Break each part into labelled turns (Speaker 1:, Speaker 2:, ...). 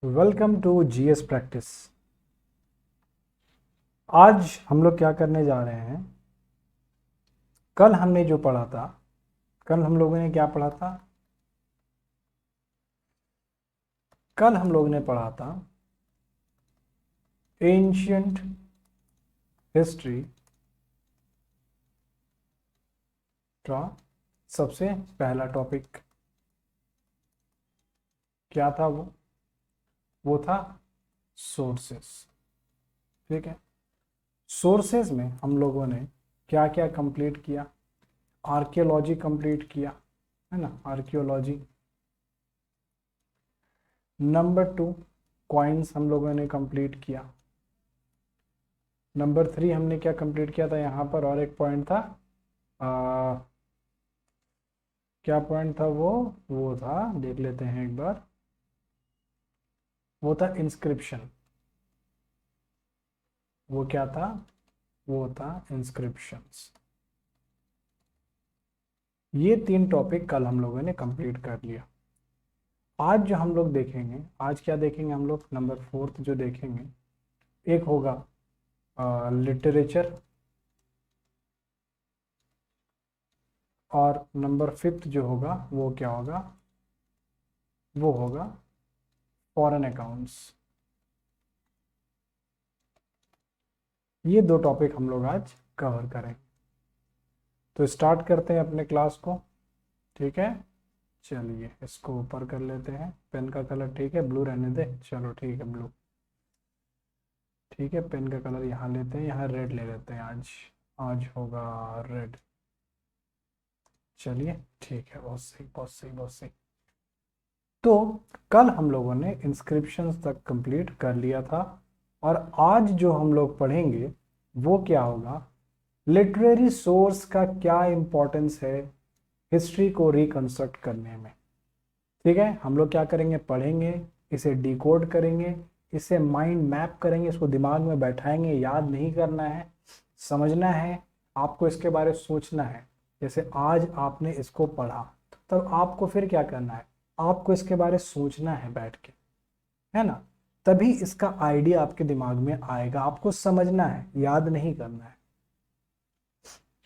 Speaker 1: Welcome to GS practice. आज हम लोग क्या करने जा रहे हैं। कल हमने जो पढ़ा था, कल हम लोगों ने क्या पढ़ा था? कल हम लोगों ने पढ़ा था एंशियंट हिस्ट्री का सबसे पहला टॉपिक क्या था? वो था सोर्सेस। ठीक है, सोर्सेस में हम लोगों ने क्या क्या कंप्लीट किया? आर्कियोलॉजी कंप्लीट किया, है ना, आर्कियोलॉजी। नंबर 2, कॉइन्स हम लोगों ने कंप्लीट किया। नंबर 3 हमने क्या कंप्लीट किया था यहाँ पर? और एक पॉइंट था, आ, क्या पॉइंट था वो था, देख लेते हैं एक बार। वो था इंस्क्रिप्शन। वो क्या था? वो था इंस्क्रिप्शंस। ये 3 टॉपिक कल हम लोगों ने कंप्लीट कर लिया। आज जो हम लोग देखेंगे, आज क्या देखेंगे हम लोग? नंबर 4 जो देखेंगे, एक होगा लिटरेचर, और नंबर 5 जो होगा वो क्या होगा? वो होगा फॉरेन अकाउंट्स। ये 2 टॉपिक हम लोग आज कवर करेंगे। तो स्टार्ट करते हैं अपने क्लास को। ठीक है, चलिए इसको ऊपर कर लेते हैं। पेन का कलर ठीक है, ब्लू रहने दे। चलो ठीक है, ब्लू ठीक है। पेन का कलर यहाँ लेते हैं, यहाँ रेड ले लेते हैं। आज आज होगा रेड। चलिए ठीक है, बहुत सही बहुत सही बहुत सही। तो कल हम लोगों ने इंस्क्रिप्शंस तक कंप्लीट कर लिया था, और आज जो हम लोग पढ़ेंगे वो क्या होगा? लिटरेरी सोर्स का क्या इंपॉर्टेंस है हिस्ट्री को रिकंस्ट्रक्ट करने में। ठीक है, हम लोग क्या करेंगे? पढ़ेंगे, इसे डिकोड करेंगे, इसे माइंड मैप करेंगे, इसको दिमाग में बैठाएंगे। याद नहीं करना है, समझना है, आपको इसके बारे में सोचना है। जैसे आज आपने इसको पढ़ा, तब आपको फिर क्या करना है? आपको इसके बारे में सोचना है बैठ के, है ना। तभी इसका आइडिया आपके दिमाग में आएगा। आपको समझना है, याद नहीं करना है।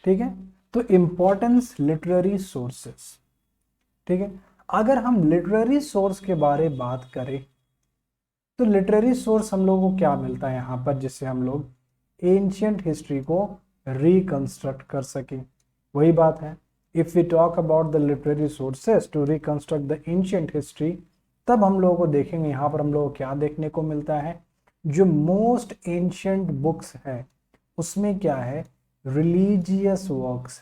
Speaker 1: ठीक है, तो इंपॉर्टेंस लिटरेरी सोर्सेस। ठीक है, अगर हम लिटरेरी सोर्स के बारे में बात करें, तो लिटरेरी सोर्स हम लोगों को क्या मिलता है यहाँ पर, जिससे हम लोग एंशियंट हिस्ट्री को रिकंस्ट्रक्ट कर सकें? वही बात है, if we talk about the literary sources to reconstruct the ancient history, तब हम लोगों को देखेंगे यहाँ पर हम लोगों को क्या देखने को मिलता है। जो मोस्ट एंशियंट बुक्स है उसमें क्या है? रिलीजियस वर्क्स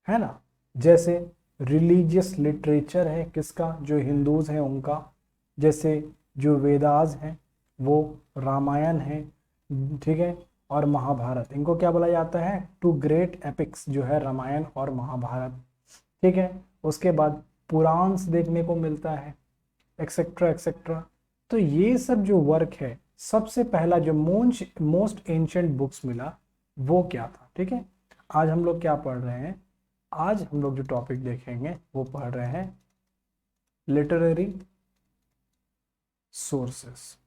Speaker 1: है ना। जैसे रिलीजियस लिटरेचर है किसका? जो हिंदूज हैं उनका। जैसे जो वेदास हैं वो रामायण है, ठीक है, और महाभारत, इनको क्या बोला जाता है? टू ग्रेट एपिक्स जो है रामायण और महाभारत। ठीक है, उसके बाद पुराण्स देखने को मिलता है, एक्सेट्रा एक्सेट्रा। तो ये सब जो वर्क है, सबसे पहला जो मोस्ट एंशियंट बुक्स मिला वो क्या था? ठीक है, आज हम लोग क्या पढ़ रहे हैं? आज हम लोग जो टॉपिक देखेंगे वो पढ़ रहे हैं लिटरेरी सोर्सेस।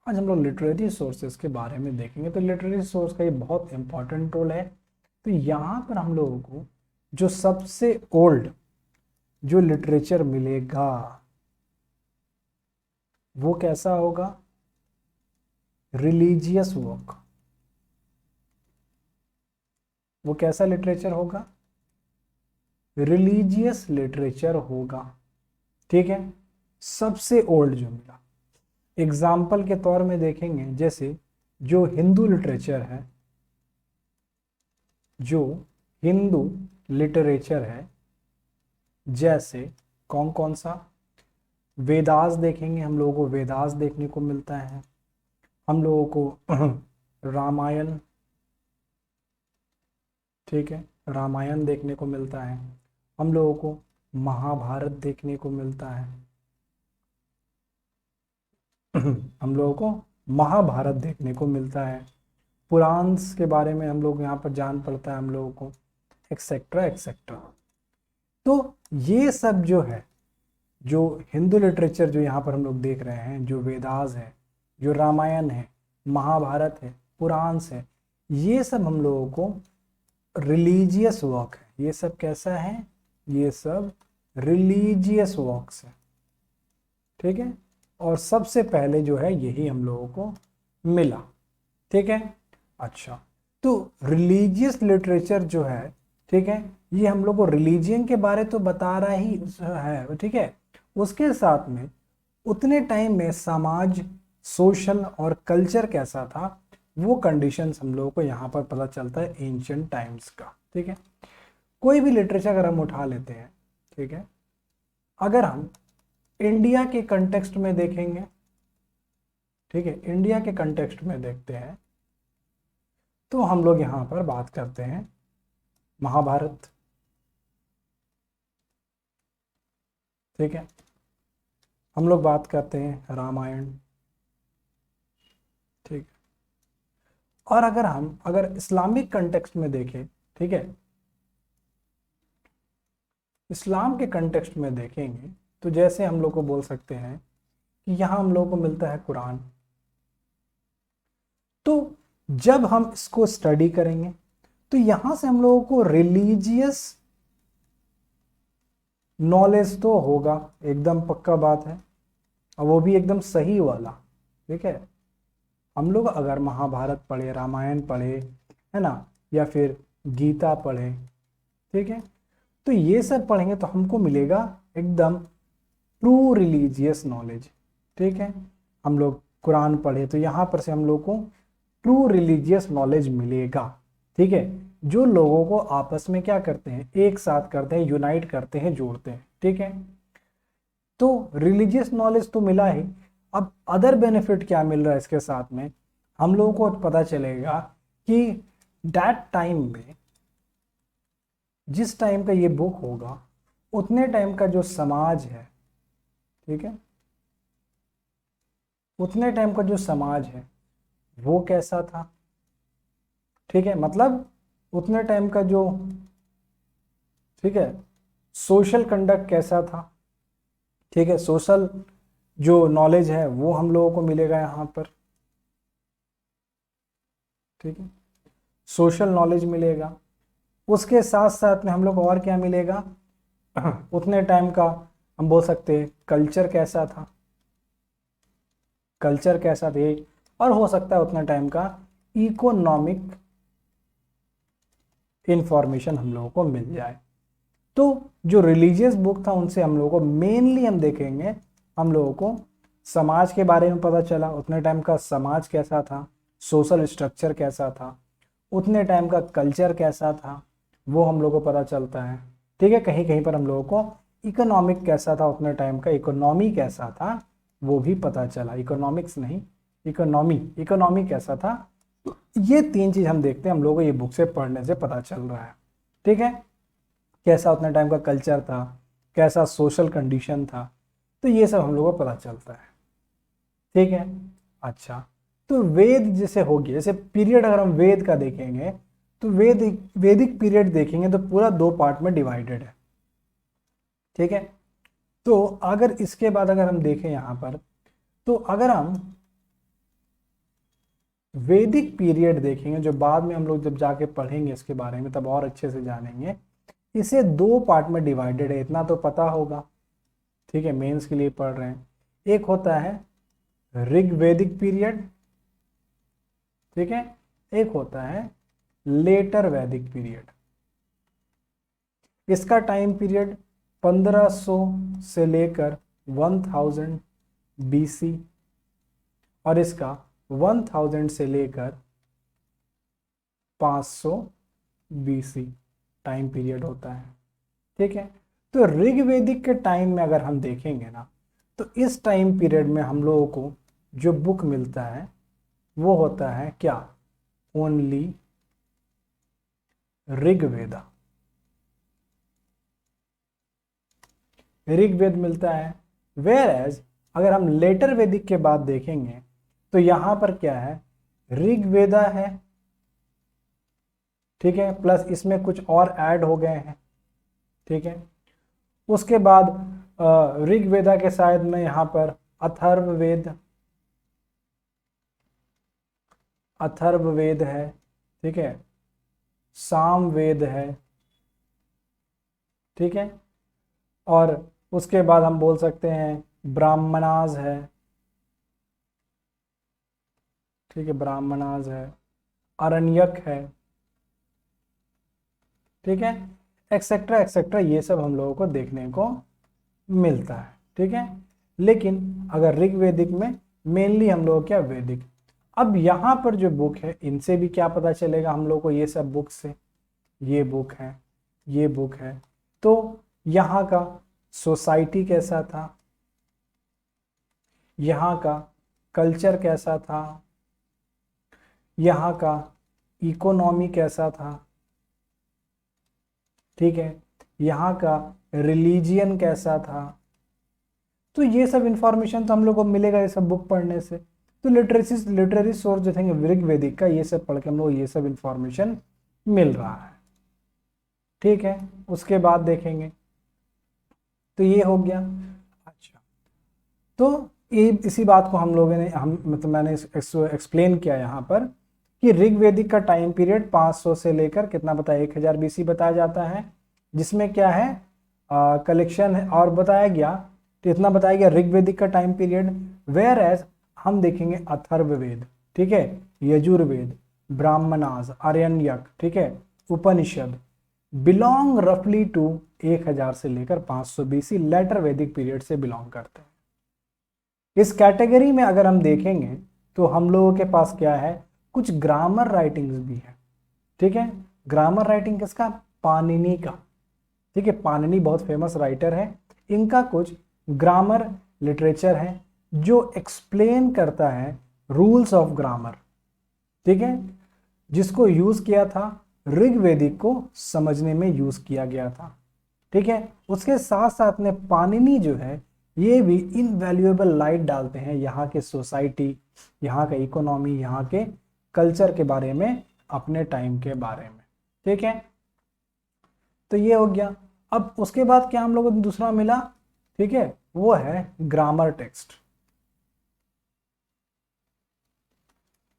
Speaker 1: आज हम लोग लिटरेरी सोर्सेस के बारे में देखेंगे। तो लिटरेरी सोर्स का ये बहुत इंपॉर्टेंट रोल है। तो यहाँ पर हम लोगों को जो सबसे ओल्ड जो लिटरेचर मिलेगा वो कैसा होगा? Religious work. वो कैसा लिटरेचर होगा? रिलीजियस लिटरेचर होगा। ठीक है, सबसे ओल्ड जो मिला। एग्जाम्पल के तौर में देखेंगे, जैसे जो हिंदू लिटरेचर है, जो हिंदू लिटरेचर है, जैसे कौन कौन सा? वेदास देखेंगे, हम लोगों को वेदास देखने को मिलता है। हम लोगों को रामायण, ठीक है, रामायण देखने को मिलता है। हम लोगों को महाभारत देखने को मिलता है। हम लोगों को महाभारत देखने को मिलता है। पुराण्स के बारे में हम लोग यहाँ पर जान पड़ता है हम लोगों को, एक्सेट्रा एक्सेट्रा। तो ये सब जो है, जो हिंदू लिटरेचर जो यहाँ पर हम लोग देख रहे हैं, जो वेदास है, जो रामायण है, महाभारत है, पुराण है, ये सब हम लोगों को रिलीजियस वर्क है। ये सब कैसा है? ये सब रिलीजियस वर्क्स है, ठीक है। और सबसे पहले जो है यही हम लोगों को मिला, ठीक है। अच्छा, तो रिलीजियस लिटरेचर जो है, ठीक है, ये हम लोग को रिलीजियन के बारे तो बता रहा ही है, ठीक है। उसके साथ में उतने टाइम में समाज, सोशल और कल्चर कैसा था, वो कंडीशंस हम लोगों को यहाँ पर पता चलता है एंशिएंट टाइम्स का, ठीक है। कोई भी लिटरेचर अगर हम उठा लेते हैं, ठीक है, अगर हम इंडिया के कंटेक्स्ट में देखेंगे, ठीक है, इंडिया के कंटेक्स्ट में देखते हैं, तो हम लोग यहाँ पर बात करते हैं महाभारत, ठीक है, हम लोग बात करते हैं रामायण, ठीक है। और अगर इस्लामिक कंटेक्स्ट में देखें, ठीक है, इस्लाम के कंटेक्स्ट में देखेंगे तो जैसे हम लोग को बोल सकते हैं कि यहाँ हम लोग को मिलता है कुरान। तो जब हम इसको स्टडी करेंगे तो यहां से हम लोगों को रिलीजियस नॉलेज तो होगा, एकदम पक्का बात है, और वो भी एकदम सही वाला, ठीक है। हम लोग अगर महाभारत पढ़े, रामायण पढ़े, है ना, या फिर गीता पढ़े, ठीक है, तो ये सब पढ़ेंगे तो हमको मिलेगा एकदम ट्रू रिलीजियस नॉलेज, ठीक है। हम लोग कुरान पढ़े तो यहाँ पर से हम लोग को ट्रू रिलीजियस नॉलेज मिलेगा, ठीक है, जो लोगों को आपस में क्या करते हैं, एक साथ करते हैं, यूनाइट करते हैं, जोड़ते हैं, ठीक है। तो रिलीजियस नॉलेज तो मिला ही, अब अदर बेनिफिट क्या मिल रहा है इसके साथ में, हम लोगों को पता चलेगा कि दैट टाइम में, जिस टाइम का ये बुक होगा, उतने टाइम का जो समाज है, ठीक है, उतने टाइम का जो समाज है वो कैसा था, ठीक है, मतलब उतने टाइम का जो, ठीक है, सोशल कंडक्ट कैसा था, ठीक है, सोशल जो नॉलेज है वो हम लोगों को मिलेगा यहाँ पर, ठीक है, सोशल नॉलेज मिलेगा। उसके साथ साथ में हम लोग और क्या मिलेगा, उतने टाइम का हम बोल सकते हैं कल्चर कैसा था, कल्चर कैसा थे, और हो सकता है उतना टाइम का इकोनॉमिक इंफॉर्मेशन हम लोगों को मिल जाए। तो जो रिलीजियस बुक था उनसे हम लोगों को मेनली हम देखेंगे, हम लोगों को समाज के बारे में पता चला, उतने टाइम का समाज कैसा था, सोशल स्ट्रक्चर कैसा था, उतने टाइम का कल्चर कैसा था, वो हम लोगों को पता चलता है, ठीक है। कहीं कहीं पर हम लोगों को इकोनॉमिक कैसा था, उतने टाइम का इकोनॉमी कैसा था वो भी पता चला, इकोनॉमिक्स नहीं, इकोनॉमी, इकोनॉमी कैसा था। तो ये तीन चीज हम देखते हैं, हम लोगों को ये बुक से पढ़ने से पता चल रहा है, ठीक है। कैसा उतना टाइम का कल्चर था, कैसा सोशल कंडीशन था, तो ये सब हम लोगों को पता चलता है, ठीक है। अच्छा, तो वेद जैसे हो गया, जैसे पीरियड अगर हम वेद का देखेंगे तो वैदिक पीरियड देखेंगे तो पूरा 2 पार्ट में डिवाइडेड है, ठीक है। तो अगर इसके बाद अगर हम देखें यहाँ पर, तो अगर हम वैदिक पीरियड देखेंगे, जो बाद में हम लोग जब जाके पढ़ेंगे इसके बारे में तब और अच्छे से जानेंगे, इसे 2 पार्ट में डिवाइडेड है, इतना तो पता होगा, ठीक है, मेंस के लिए पढ़ रहे हैं। एक होता है ऋग्वैदिक पीरियड, ठीक है, एक होता है लेटर वैदिक पीरियड। इसका टाइम पीरियड 1500 से लेकर 1000 BC, और इसका 1000 से लेकर 500 BC टाइम पीरियड होता है, ठीक है। तो ऋग्वैदिक के टाइम में अगर हम देखेंगे ना, तो इस टाइम पीरियड में हम लोगों को जो बुक मिलता है वो होता है क्या, ओनली ऋग्वेदा, ऋग्वेद मिलता है। वेयर एज अगर हम लेटर वैदिक के बाद देखेंगे तो यहां पर क्या है, ऋग्वेदा है, ठीक है, प्लस इसमें कुछ और ऐड हो गए हैं, ठीक है। उसके बाद ऋग्वेदा के शायद में यहाँ पर अथर्ववेद है, ठीक है, सामवेद है, ठीक है, और उसके बाद हम बोल सकते हैं ब्राह्मणाज है, ठीक है, ब्राह्मणाज है, अरण्यक है, ठीक है, एक्सेट्रा एक्सेट्रा, ये सब हम लोगों को देखने को मिलता है, ठीक है। लेकिन अगर ऋग्वेदिक में मेनली हम लोग क्या वैदिक। अब यहाँ पर जो बुक है इनसे भी क्या पता चलेगा हम लोग को, ये सब बुक से, ये बुक है, ये बुक है, तो यहाँ का सोसाइटी कैसा था, यहाँ का कल्चर कैसा था, यहाँ का इकोनॉमी कैसा था, ठीक है, यहाँ का रिलीजियन कैसा था। तो ये सब इंफॉर्मेशन तो हम लोग को मिलेगा ये सब बुक पढ़ने से। तो लिटरेरी सोर्स जो थे ऋग्वेदिक का, ये सब पढ़ के हम लोग ये सब इंफॉर्मेशन मिल रहा है, ठीक है। उसके बाद देखेंगे तो ये हो गया। अच्छा, तो ये इसी बात को हम लोगों ने मतलब मैंने एक्सप्लेन किया यहाँ पर कि ऋग्वेदिक का टाइम पीरियड 500 से लेकर कितना बताया 1000 BC बताया जाता है, जिसमें क्या है कलेक्शन है और बताया गया, तो इतना बताया गया ऋग्वेदिक का टाइम पीरियड। वेयर एज हम देखेंगे अथर्ववेद, ठीक है, यजुर्वेद, ब्राह्मणास, आर्यन्यक, ठीक है, उपनिषद बिलोंग रफली टू 1000 से लेकर 500 BC लेटर वैदिक पीरियड से बिलोंग करते हैं। इस कैटेगरी में अगर हम देखेंगे तो हम लोगों के पास क्या है, कुछ ग्रामर राइटिंग्स भी है, ठीक है। ग्रामर राइटिंग किसका, पाणिनि का, ठीक है, पाणिनि बहुत फेमस राइटर है, इनका कुछ ग्रामर लिटरेचर है जो एक्सप्लेन करता है रूल्स ऑफ ग्रामर, ठीक है, जिसको यूज किया था ऋग्वेदिक को समझने में यूज किया गया था, ठीक है। उसके साथ साथ में पाणिनि जो है ये भी इनवैल्यूएबल लाइट डालते हैं यहाँ के सोसाइटी, यहाँ का इकोनॉमी, यहाँ के कल्चर के बारे में, अपने टाइम के बारे में, ठीक है। तो ये हो गया। अब उसके बाद क्या हम लोगों को दूसरा मिला, ठीक है, वो है ग्रामर टेक्स्ट।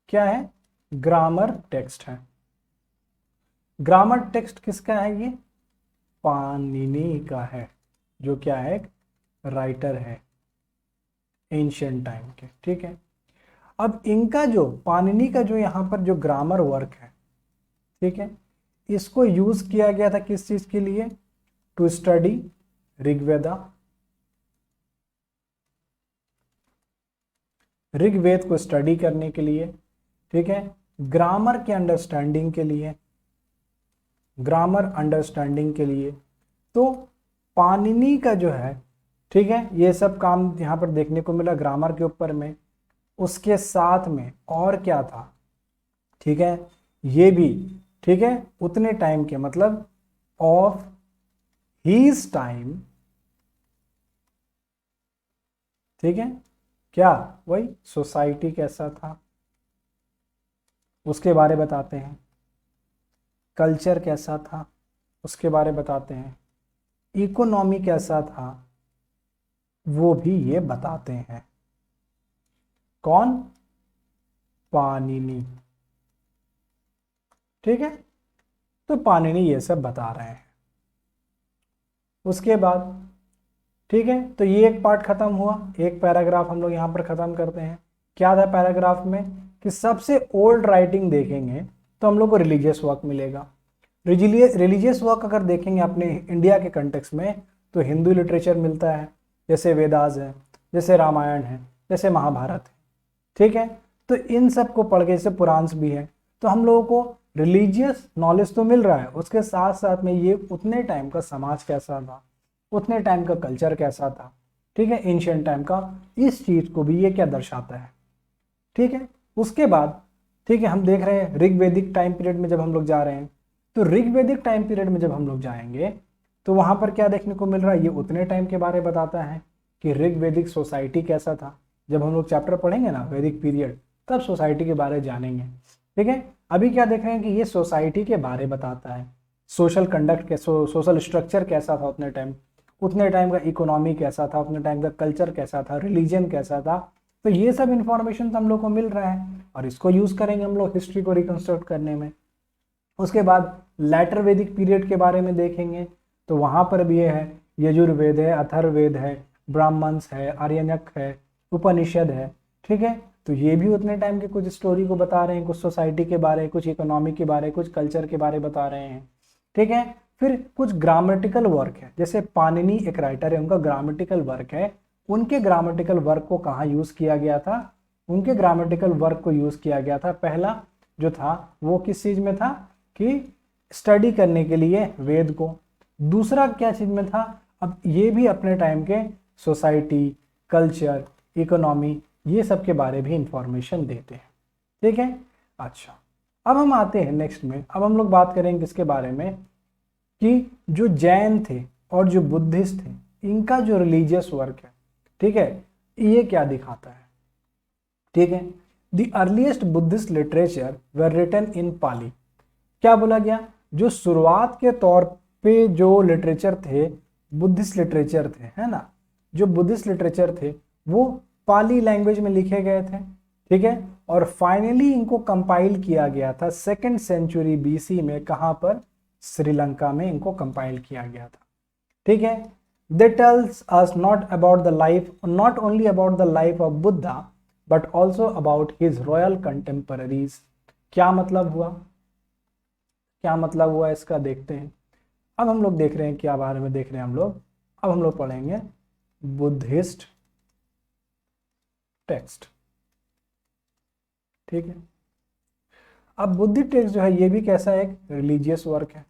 Speaker 1: क्या है, ग्रामर टेक्स्ट है। ग्रामर टेक्स्ट किसका है, ये पाणिनि का है, जो क्या है राइटर है एंशिएंट टाइम के, ठीक है। अब इनका जो पाणिनि का जो यहाँ पर जो ग्रामर वर्क है, ठीक है, इसको यूज किया गया था किस चीज के लिए, टू स्टडी ऋग्वेदा, ऋग्वेद को स्टडी करने के लिए, ठीक है, ग्रामर के अंडरस्टैंडिंग के लिए, ग्रामर अंडरस्टैंडिंग के लिए। तो पाणिनि का जो है, ठीक है, ये सब काम यहाँ पर देखने को मिला ग्रामर के ऊपर में। उसके साथ में और क्या था, ठीक है, ये भी, ठीक है, उतने टाइम के मतलब ऑफ हीज टाइम, ठीक है, क्या वही सोसाइटी कैसा था उसके बारे बताते हैं, कल्चर कैसा था उसके बारे बताते हैं, इकोनॉमी कैसा था वो भी ये बताते हैं। कौन, पाणिनि, ठीक है। तो पाणिनि ये सब बता रहे हैं। उसके बाद, ठीक है, तो ये एक पार्ट खत्म हुआ, एक पैराग्राफ हम लोग यहाँ पर खत्म करते हैं। क्या था पैराग्राफ में कि सबसे ओल्ड राइटिंग देखेंगे तो हम लोग को रिलीजियस वर्क मिलेगा। रिलीजियस वर्क अगर देखेंगे अपने इंडिया के कंटेक्स्ट में तो हिंदू लिटरेचर मिलता है, जैसे वेदास है, जैसे रामायण है, जैसे महाभारत है, ठीक है। तो इन सब को पढ़ के, जैसे पुराण भी है, तो हम लोगों को रिलीजियस नॉलेज तो मिल रहा है, उसके साथ साथ में ये उतने टाइम का समाज कैसा था, उतने टाइम का कल्चर कैसा था, ठीक है, एंशिएंट टाइम का, इस चीज को भी ये क्या दर्शाता है, ठीक है। उसके बाद, ठीक है, हम देख रहे हैं ऋग्वेदिक टाइम पीरियड में जब हम लोग जा रहे हैं, तो ऋग्वेदिक टाइम पीरियड में जब हम लोग जाएंगे तो वहां पर क्या देखने को मिल रहा है, ये उतने टाइम के बारे में बताता है कि ऋग्वेदिक सोसाइटी कैसा था। जब हम लोग चैप्टर पढ़ेंगे ना वैदिक पीरियड, तब सोसाइटी के बारे में जानेंगे, ठीक है। अभी क्या देख रहे हैं कि ये सोसाइटी के बारे बताता है, सोशल कंडक्ट के सोशल स्ट्रक्चर कैसा था उतने टाइम, उतने टाइम का इकोनॉमी कैसा था, उतने टाइम का कल्चर कैसा था, रिलीजन कैसा था। तो ये सब इंफॉर्मेशन तो हम लोग को मिल रहा है और इसको यूज करेंगे हम लोग हिस्ट्री को रिकंस्ट्रक्ट करने में। उसके बाद लैटर वैदिक पीरियड के बारे में देखेंगे, तो वहां पर भी ये है, यजुर्वेद है, अथर्ववेद है, ब्राह्मण्स है, आर्यनक है, उपनिषद है। ठीक है, तो ये भी उतने टाइम के कुछ स्टोरी को बता रहे हैं, कुछ सोसाइटी के बारे, कुछ इकोनॉमी के बारे, कुछ कल्चर के बारे बता रहे हैं। ठीक है, फिर कुछ ग्रामेटिकल वर्क है, जैसे पाणिनि एक राइटर है, उनका ग्रामेटिकल वर्क है, उनके ग्रामेटिकल वर्क को कहाँ यूज किया गया था, उनके ग्रामेटिकल वर्क को यूज किया गया था पहला जो था वो किस चीज में था कि स्टडी करने के लिए वेद को, दूसरा क्या चीज में था, अब ये भी अपने टाइम के सोसाइटी, कल्चर, इकोनॉमी, ये सब के बारे में इंफॉर्मेशन देते हैं। ठीक है, अच्छा अब हम आते हैं नेक्स्ट में, अब हम लोग बात करेंगे किसके बारे में कि जो जैन थे और जो बुद्धिस्ट थे, इनका जो रिलीजियस वर्क है, ठीक है, ये क्या दिखाता है। ठीक है, the earliest Buddhist literature were written in Pali. क्या बोला गया, जो शुरुआत के तौर पे जो लिटरेचर थे, बुद्धिस्ट लिटरेचर थे, है ना, जो बुद्धिस्ट लिटरेचर थे वो पाली लैंग्वेज में लिखे गए थे। ठीक है, और फाइनली इनको कंपाइल किया गया था 2nd सेंचुरी बीसी में, कहां पर, श्रीलंका में इनको कंपाइल किया गया था। ठीक है, they tell us not about the life, not only about the life of Buddha but also about his royal contemporaries. क्या मतलब हुआ, क्या मतलब हुआ इसका देखते हैं। अब हम लोग देख रहे हैं क्या बारे में देख रहे हैं हम लोग, अब हम लोग पढ़ेंगे बुद्धिस्ट टेक्स्ट। ठीक है, अब बुद्धिस्ट टेक्स्ट जो है ये भी कैसा एक रिलीजियस वर्क है,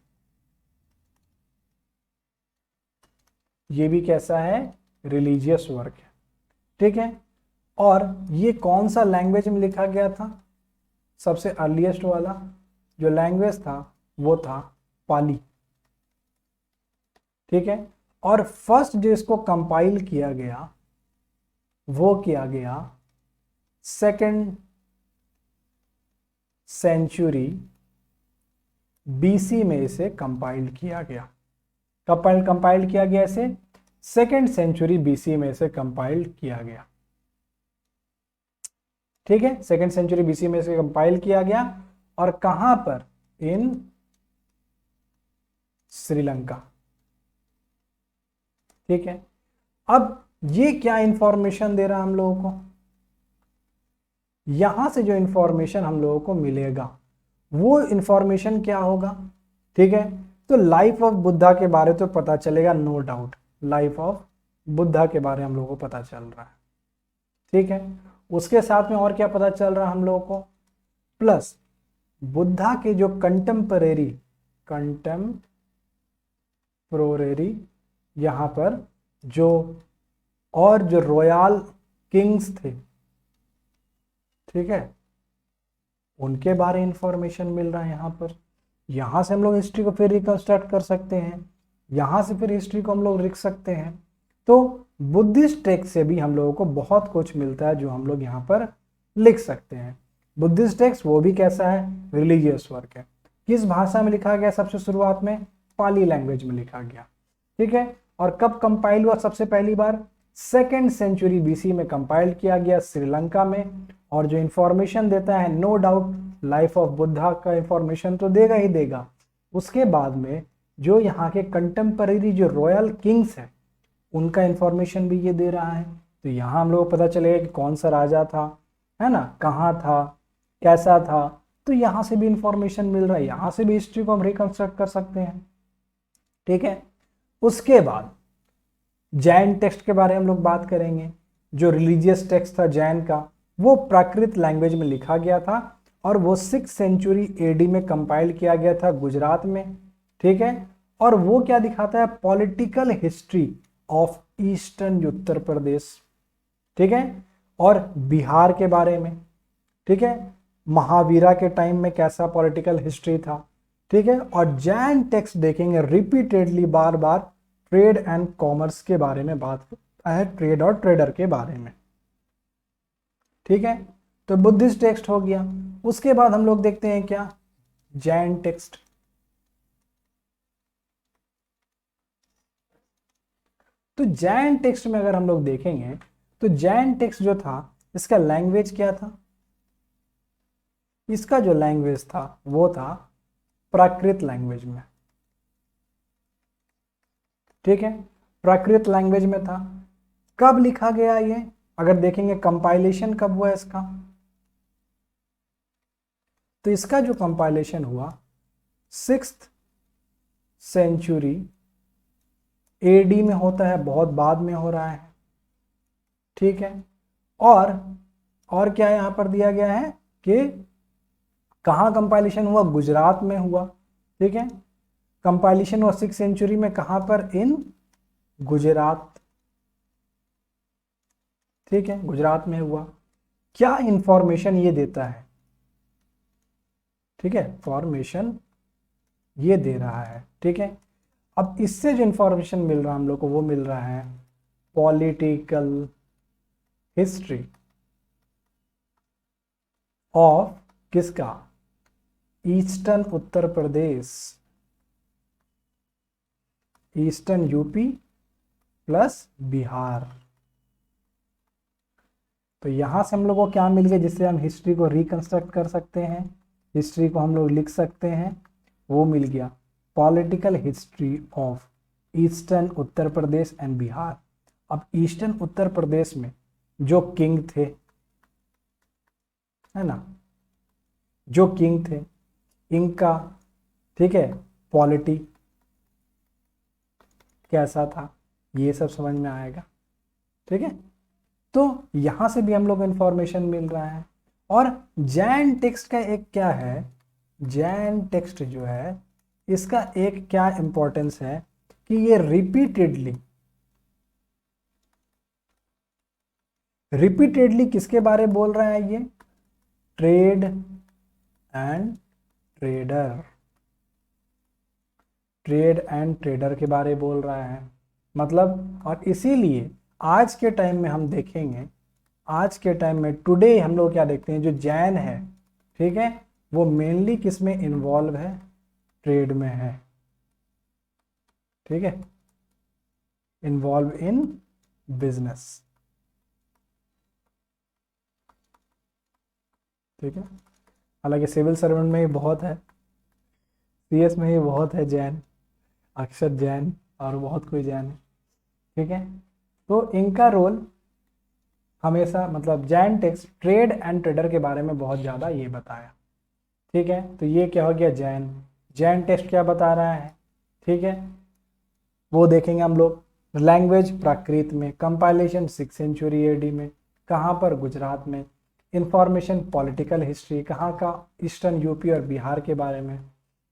Speaker 1: ये भी कैसा है, रिलीजियस वर्क है। ठीक है, और ये कौन सा लैंग्वेज में लिखा गया था, सबसे अर्लीस्ट वाला जो लैंग्वेज था वो था पाली। ठीक है, और फर्स्ट जो इसको कंपाइल किया गया वो किया गया 2nd सेंचुरी बीसी में इसे कंपाइल किया गया। कंपाइल किया गया इसे 2nd सेंचुरी बीसी में इसे कंपाइल किया गया। ठीक है, 2nd सेंचुरी बीसी में इसे कंपाइल किया गया और कहां पर, इन श्रीलंका। ठीक है, अब ये क्या इंफॉर्मेशन दे रहा है हम लोगों को, यहां से जो इंफॉर्मेशन हम लोगों को मिलेगा वो इंफॉर्मेशन क्या होगा। ठीक है, तो लाइफ ऑफ बुद्धा के बारे तो पता चलेगा, no doubt, life of Buddha के बारे हम लोगों को पता चल रहा है। ठीक है, उसके साथ में और क्या पता चल रहा है हम लोगों को, प्लस बुद्धा के जो कंटेम्परेरी यहां पर जो और जो रॉयल किंग्स थे, ठीक है, उनके बारे इंफॉर्मेशन मिल रहा है यहां पर। यहां से हम लोग हिस्ट्री को फिर रिकंस्ट्रक्ट कर सकते हैं, यहां से फिर हिस्ट्री को हम लोग लिख सकते हैं। तो बुद्धिस्ट टेक्स्ट से भी हम लोगों को बहुत कुछ मिलता है जो हम लोग यहाँ पर लिख सकते हैं। बुद्धिस्ट टेक्स्ट वो भी कैसा है, रिलीजियस वर्क है। किस भाषा में लिखा गया, सबसे शुरुआत में पाली लैंग्वेज में लिखा गया। ठीक है, और कब कंपाइल हुआ, सबसे पहली बार 2nd सेंचुरी बीसी में कंपाइल किया गया श्रीलंका में। और जो इंफॉर्मेशन देता है, no doubt life of Buddha का इंफॉर्मेशन तो देगा ही देगा, उसके बाद में जो यहाँ के कंटेम्परेरी जो रॉयल किंग्स है उनका इंफॉर्मेशन भी ये दे रहा है। तो यहाँ हम लोग को पता चलेगा कि कौन सा राजा था, है ना, कहाँ था, कैसा था, तो यहाँ से भी इंफॉर्मेशन मिल रहा है, यहाँ से भी हिस्ट्री को हम रिकंस्ट्रक्ट कर सकते हैं। ठीक है, उसके बाद जैन टेक्स्ट के बारे में हम लोग बात करेंगे। जो रिलीजियस टेक्स्ट था जैन का, वो प्राकृत लैंग्वेज में लिखा गया था और वो 6th सेंचुरी एडी में कंपाइल किया गया था गुजरात में। ठीक है, और वो क्या दिखाता है, political history of eastern Uttar Pradesh. ठीक है, और बिहार के बारे में। ठीक है, महावीरा के टाइम में कैसा पॉलिटिकल हिस्ट्री था। ठीक है, और जैन टेक्स्ट देखेंगे repeatedly bar bar trade and commerce के बारे में बात करता है, ट्रेड और ट्रेडर के बारे में। ठीक है, तो बुद्धिस्ट टेक्स्ट हो गया। उसके बाद हम लोग देखते हैं क्या, जैन टेक्स्ट। तो जैन टेक्स्ट में अगर हम लोग देखेंगे तो जैन टेक्स्ट जो था इसका लैंग्वेज क्या था, इसका जो लैंग्वेज था वो था प्राकृत लैंग्वेज में, ठीक है, प्राकृत लैंग्वेज में था। कब लिखा गया ये, अगर देखेंगे कंपाइलेशन कब हुआ इसका, तो इसका जो कंपाइलेशन हुआ 6th सेंचुरी एडी में होता है, बहुत बाद में हो रहा है, ठीक है। और क्या यहां पर दिया गया है कि कहां कंपाइलेशन हुआ, गुजरात में हुआ, ठीक है। कंपाइलेशन हुआ 6th सेंचुरी में, कहां पर, इन गुजरात, ठीक है, गुजरात में हुआ। क्या इंफॉर्मेशन ये देता है, ठीक है, फॉर्मेशन ये दे रहा है, ठीक है। अब इससे जो इंफॉर्मेशन मिल रहा है हम लोग को वो मिल रहा है पॉलिटिकल हिस्ट्री ऑफ किसका, eastern Uttar Pradesh, eastern UP plus Bihar. तो यहां से हम लोग को क्या मिल गया जिससे हम हिस्ट्री को रिकंस्ट्रक्ट कर सकते हैं, हिस्ट्री को हम लोग लिख सकते हैं, वो मिल गया political history of eastern Uttar Pradesh and Bihar. अब ईस्टर्न उत्तर प्रदेश में जो किंग थे, है ना, जो किंग थे इनका, ठीक है, पॉलिटी कैसा था, ये सब समझ में आएगा, ठीक है। तो यहां से भी हम लोग इंफॉर्मेशन मिल रहा है। और जैन टेक्स्ट का एक क्या है, जैन टेक्स्ट जो है इसका एक क्या इंपॉर्टेंस है कि ये रिपीटेडली किसके बारे बोल रहा है, ये trade and trader, trade and trader के बारे बोल रहा है, मतलब। और इसीलिए आज के टाइम में हम देखेंगे, आज के टाइम में टुडे हम लोग क्या देखते हैं, जो जैन है, ठीक है, वो मेनली किस में इन्वॉल्व है, ट्रेड में है, ठीक है, इन्वॉल्व इन बिजनेस, ठीक है। हालांकि सिविल सर्वेंट में ही बहुत है, सीएस में ही बहुत है जैन, अक्षर जैन और बहुत कोई जैन है, ठीक है। तो इनका रोल हमेशा, मतलब Jain text trade and trader के बारे में बहुत ज़्यादा ये बताया, ठीक है। तो ये क्या हो गया, जैन, जैन टेक्स्ट क्या बता रहा है, ठीक है, वो देखेंगे हम लोग। लैंग्वेज प्राकृत में, कंपाइलेशन 6th सेंचुरी एडी में, कहाँ पर, गुजरात में। इंफॉर्मेशन पॉलिटिकल हिस्ट्री, कहाँ का, ईस्टर्न यूपी और बिहार के बारे में,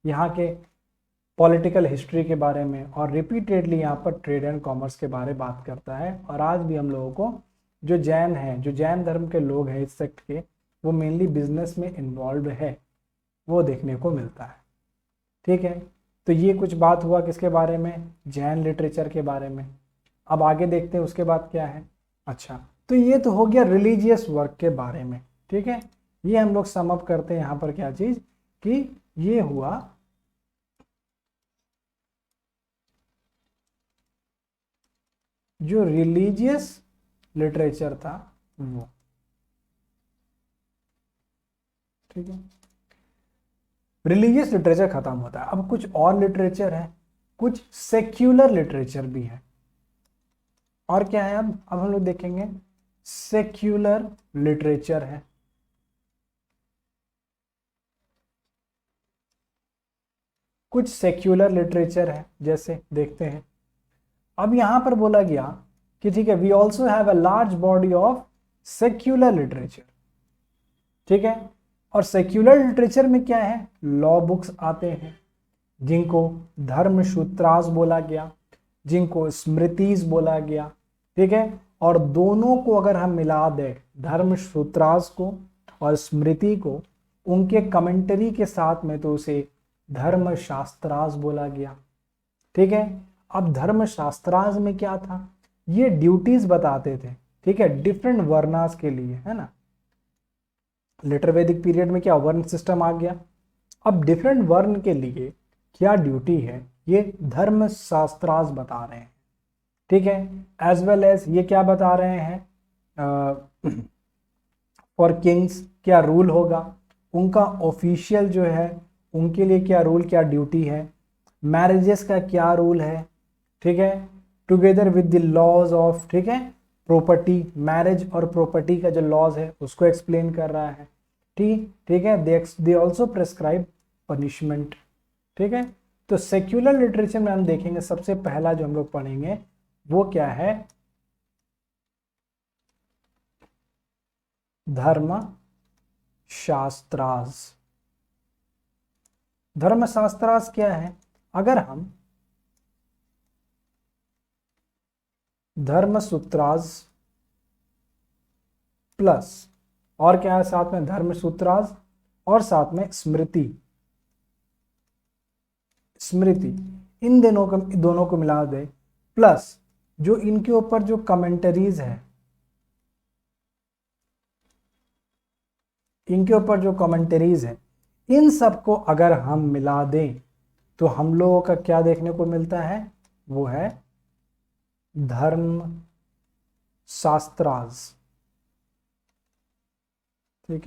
Speaker 1: यहाँ के पॉलिटिकल हिस्ट्री के बारे में। और रिपीटेडली यहाँ पर ट्रेड एंड कॉमर्स के बारे में बात करता है। और आज भी हम लोगों को जो जैन है, जो जैन धर्म के लोग हैं इस सेक्ट के, वो मेनली बिजनेस में इन्वॉल्व है, वो देखने को मिलता है, ठीक है। तो ये कुछ बात हुआ किसके बारे में, जैन लिटरेचर के बारे में। अब आगे देखते हैं उसके बाद क्या है। अच्छा, तो ये तो हो गया रिलीजियस वर्क के बारे में, ठीक है। ये हम लोग सम अप करते हैं यहाँ पर क्या चीज, कि ये हुआ जो रिलीजियस लिटरेचर था वो, ठीक है। रिलीजियस लिटरेचर खत्म होता है, अब कुछ और लिटरेचर है, कुछ सेक्युलर लिटरेचर भी है। और क्या है, अब हम लोग देखेंगे सेक्युलर लिटरेचर है, कुछ सेक्युलर लिटरेचर है, जैसे देखते हैं। अब यहां पर बोला गया कि ठीक है, we also have a large body of secular literature, ठीक है। और सेक्युलर लिटरेचर में क्या है, लॉ बुक्स आते हैं, जिनको धर्मसूत्रास बोला गया, जिनको स्मृतिज बोला गया, ठीक है। और दोनों को अगर हम मिला दें, धर्मसूत्रास को और स्मृति को, उनके कमेंटरी के साथ में, तो उसे धर्मशास्त्रास बोला गया, ठीक है। अब धर्मशास्त्रास में क्या था, ये ड्यूटीज बताते थे, ठीक है, डिफरेंट वर्णास के लिए, है ना। लेटर वैदिक पीरियड में क्या वर्ण सिस्टम आ गया। अब डिफरेंट वर्ण के लिए क्या ड्यूटी है, ये धर्मशास्त्रास बता रहे हैं, ठीक है। एज वेल एज ये क्या बता रहे हैं, फॉर किंग्स क्या रूल होगा, उनका ऑफिशियल जो है उनके लिए क्या रूल क्या ड्यूटी है, मैरिजेस का क्या रूल है, ठीक है, together with the laws of, ठीक है, प्रॉपर्टी, मैरिज और प्रॉपर्टी का जो लॉज है उसको एक्सप्लेन कर रहा है। ठीक है, दे ऑल्सो प्रेस्क्राइब पनिशमेंट। ठीक है, तो सेक्युलर लिटरेचर में हम देखेंगे सबसे पहला जो हम लोग पढ़ेंगे वो क्या है, धर्म शास्त्रास। धर्मशास्त्रास क्या है, अगर हम धर्मसूत्रास प्लस और क्या है साथ में, धर्मसूत्रास और साथ में स्मृति, इन दोनों को मिला दे, प्लस जो इनके ऊपर जो कमेंटरीज है, इन सबको अगर हम मिला दें तो हम लोगों का क्या देखने को मिलता है, वो है धर्म शास्त्रास। ठीक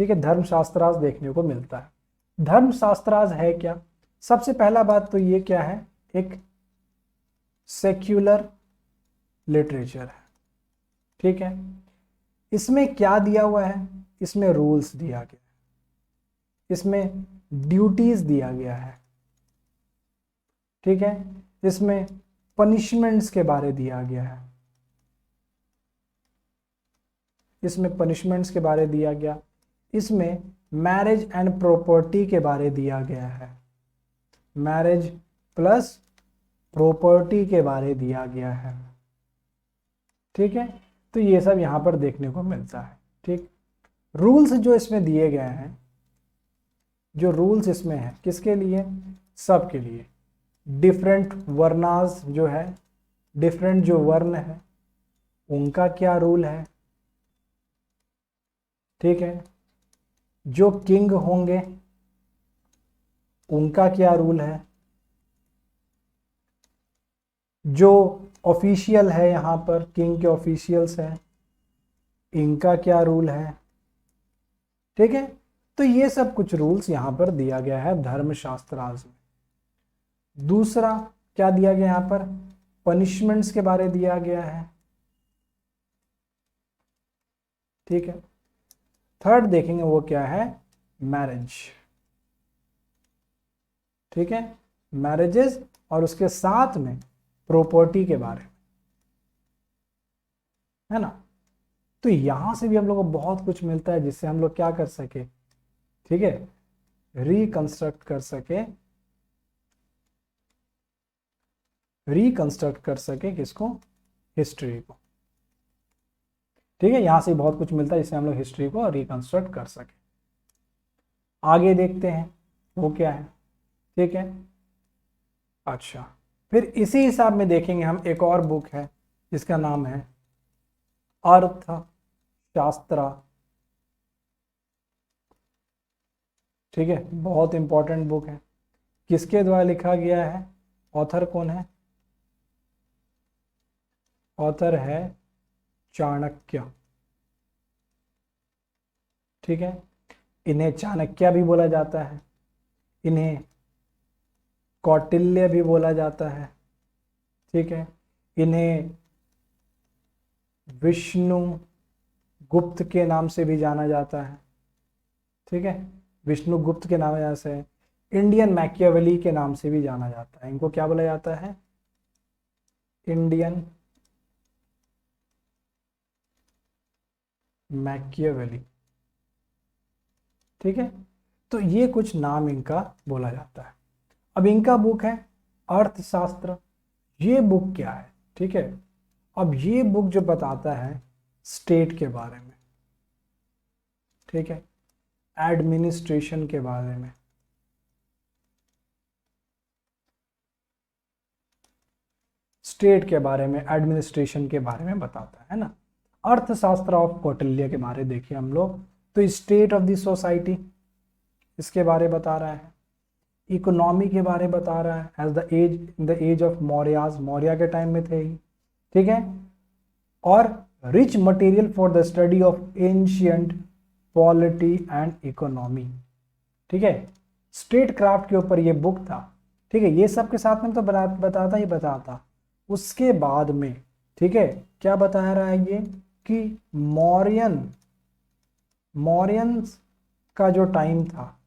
Speaker 1: है, धर्मशास्त्रास देखने को मिलता है। धर्मशास्त्रास है क्या, सबसे पहला बात तो ये क्या है, एक सेक्युलर लिटरेचर है। ठीक है, इसमें क्या दिया हुआ है, इसमें रूल्स दिया गया है, इसमें ड्यूटीज दिया गया है। ठीक है, इसमें पनिशमेंट्स के बारे दिया गया है, इसमें मैरिज एंड प्रॉपर्टी के बारे दिया गया है, मैरिज प्लस प्रॉपर्टी के बारे दिया गया है। ठीक है, तो ये सब यहां पर देखने को मिलता है। ठीक, रूल्स जो इसमें दिए गए हैं, जो रूल्स इसमें है किसके लिए, सबके लिए। डिफरेंट वर्णास जो है, डिफरेंट जो वर्ण है उनका क्या रूल है। ठीक है, जो किंग होंगे उनका क्या रूल है, जो ऑफिशियल है यहां पर किंग के ऑफिशियल्स हैं इनका क्या रूल है। ठीक है, तो ये सब कुछ रूल्स यहां पर दिया गया है धर्मशास्त्रास में। दूसरा क्या दिया गया यहां पर, पनिशमेंट्स के बारे दिया गया है। ठीक है, थर्ड देखेंगे वो क्या है, मैरिज। ठीक है, मैरिजेस और उसके साथ में प्रॉपर्टी के बारे में, है ना। तो यहां से भी हम लोग को बहुत कुछ मिलता है जिससे हम लोग क्या कर सके, ठीक है, रिकंस्ट्रक्ट कर सके किसको, हिस्ट्री को। ठीक है, यहां से बहुत कुछ मिलता है जिससे हम लोग हिस्ट्री को रिकंस्ट्रक्ट कर सके। आगे देखते हैं वो क्या है। ठीक है, अच्छा, फिर इसी हिसाब में देखेंगे हम, एक और बुक है जिसका नाम है अर्थशास्त्र। ठीक है, बहुत इंपॉर्टेंट बुक है। किसके द्वारा लिखा गया है, ऑथर कौन है, ऑथर है चाणक्य। ठीक है, इन्हें चाणक्य भी बोला जाता है, इन्हें कौटिल्य भी बोला जाता है। ठीक है, इन्हें विष्णु गुप्त के नाम से भी जाना जाता है। ठीक है, विष्णु गुप्त के नाम से, इंडियन मैकियावेली के नाम से भी जाना जाता है। इनको क्या बोला जाता है, इंडियन मैकियावेली। ठीक है, तो ये कुछ नाम इनका बोला जाता है। अब इनका बुक है अर्थशास्त्र। ये बुक क्या है, ठीक है, अब ये बुक जो बताता है स्टेट के बारे में, ठीक है, एडमिनिस्ट्रेशन के बारे में, स्टेट के बारे में, एडमिनिस्ट्रेशन के बारे में बताता है ना। अर्थशास्त्र ऑफ कौटिल्य के बारे देखिए हम लोग, तो स्टेट ऑफ द सोसाइटी इसके बारे बता रहा है। इकोनॉमी के बारे में बता रहा है, as the age of Mauryas, Maurya के टाइम में थे ही, ठीक है। और rich material for the study of ancient polity and economy, ठीक है। स्टेट क्राफ्ट के ऊपर ये बुक था, ठीक है। ये सब के साथ में तो बताता ही बताता। उसके बाद में, ठीक है, क्या बता रहा है ये कि मौर्यन का जो टाइम था,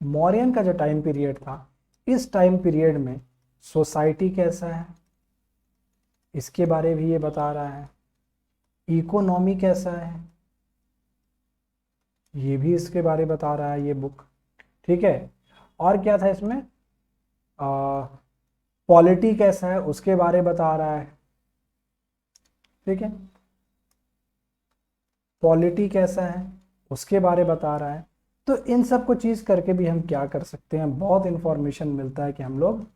Speaker 1: मौर्यन का जो टाइम पीरियड था, इस टाइम पीरियड में सोसाइटी कैसा है इसके बारे में भी ये बता रहा है, इकोनॉमी कैसा है ये भी इसके बारे में बता रहा है ये बुक, ठीक है। और क्या था इसमें, पॉलिटी कैसा है उसके बारे में बता रहा है, ठीक है। पॉलिटी कैसा है उसके बारे में बता रहा है। तो इन सब को चीज करके भी हम क्या कर सकते हैं, बहुत इंफॉर्मेशन मिलता है कि हम लोग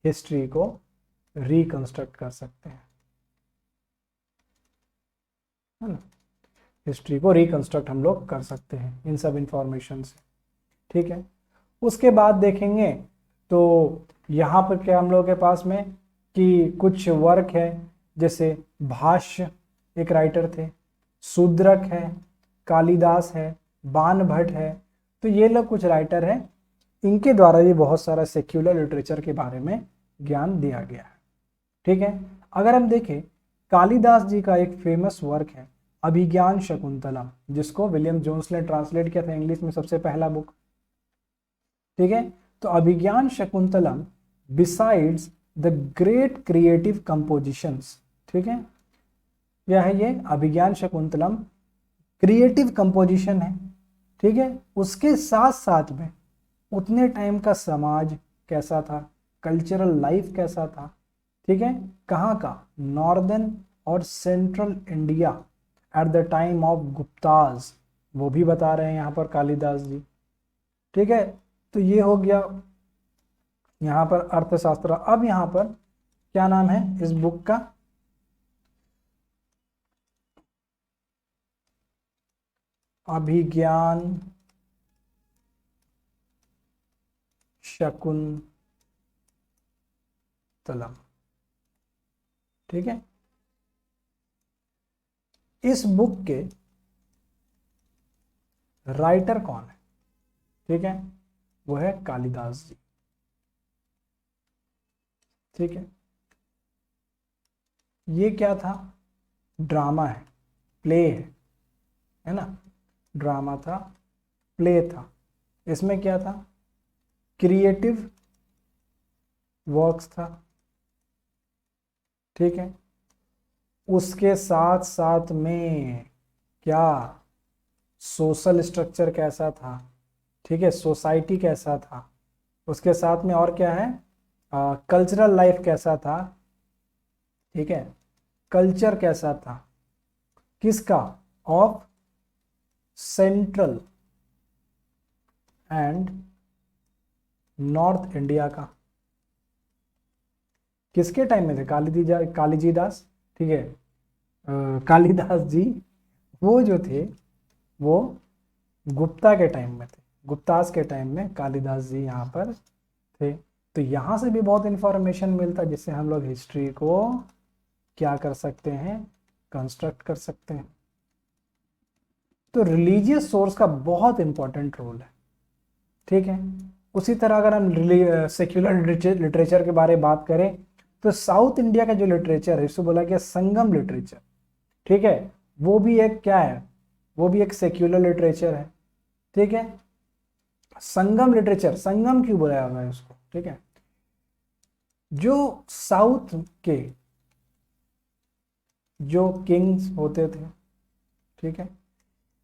Speaker 1: हिस्ट्री को रिकंस्ट्रक्ट कर सकते हैं, है ना। हिस्ट्री को रिकंस्ट्रक्ट हम लोग कर सकते हैं इन सब इंफॉर्मेशन से, ठीक है। उसके बाद देखेंगे तो यहाँ पर क्या हम लोगों के पास में कि कुछ वर्क है, जैसे भाष्य एक राइटर थे, शूद्रक है, कालिदास है, बाण भट्ट है। तो ये लोग कुछ राइटर हैं, इनके द्वारा भी बहुत सारा सेक्युलर लिटरेचर के बारे में ज्ञान दिया गया है, ठीक है। अगर हम देखें, कालिदास जी का एक फेमस वर्क है अभिज्ञान शकुंतलम, जिसको विलियम जोन्स ने ट्रांसलेट किया था इंग्लिश में, सबसे पहला बुक, ठीक है। तो Abhijnana Shakuntalam besides the great creative compositions, ठीक है, यह है ये अभिज्ञान शकुंतलम क्रिएटिव कंपोजिशन है, ठीक है। उसके साथ साथ में उतने टाइम का समाज कैसा था, कल्चरल लाइफ कैसा था, ठीक है, कहाँ का, नॉर्दर्न और central India at the time of Gupta's, वो भी बता रहे हैं यहाँ पर कालिदास जी, ठीक है। तो ये हो गया यहाँ पर अर्थशास्त्र। अब यहाँ पर क्या नाम है इस बुक का, अभिज्ञान शकुंतलम, ठीक है। इस बुक के राइटर कौन है, ठीक है, वो है कालिदास जी, ठीक है। ये क्या था, ड्रामा है, प्ले है ना, ड्रामा था, प्ले था। इसमें क्या था, क्रिएटिव वर्क्स था, ठीक है। उसके साथ साथ में क्या, सोशल स्ट्रक्चर कैसा था, ठीक है, सोसाइटी कैसा था, उसके साथ में और क्या है, कल्चरल लाइफ कैसा था, ठीक है, कल्चर कैसा था, किसका, of central and north India का, किसके टाइम में थे, कालीजीदास, ठीक है, कालिदास जी वो जो थे वो गुप्ता के टाइम में थे, गुप्तास के टाइम में कालिदास जी यहाँ पर थे। तो यहाँ से भी बहुत इंफॉर्मेशन मिलता है जिससे हम लोग हिस्ट्री को क्या कर सकते हैं, कंस्ट्रक्ट कर सकते हैं। तो रिलीजियस सोर्स का बहुत इंपॉर्टेंट रोल है, ठीक है। उसी तरह अगर हम सेक्युलर लिटरेचर के बारे में बात करें तो साउथ इंडिया का जो लिटरेचर है, इसको बोला गया संगम लिटरेचर, ठीक है। वो भी एक क्या है, वो भी एक सेक्युलर लिटरेचर है, ठीक है। संगम लिटरेचर, संगम क्यों बोला जाता है उसको, ठीक है। जो साउथ के जो किंग्स होते थे, ठीक है,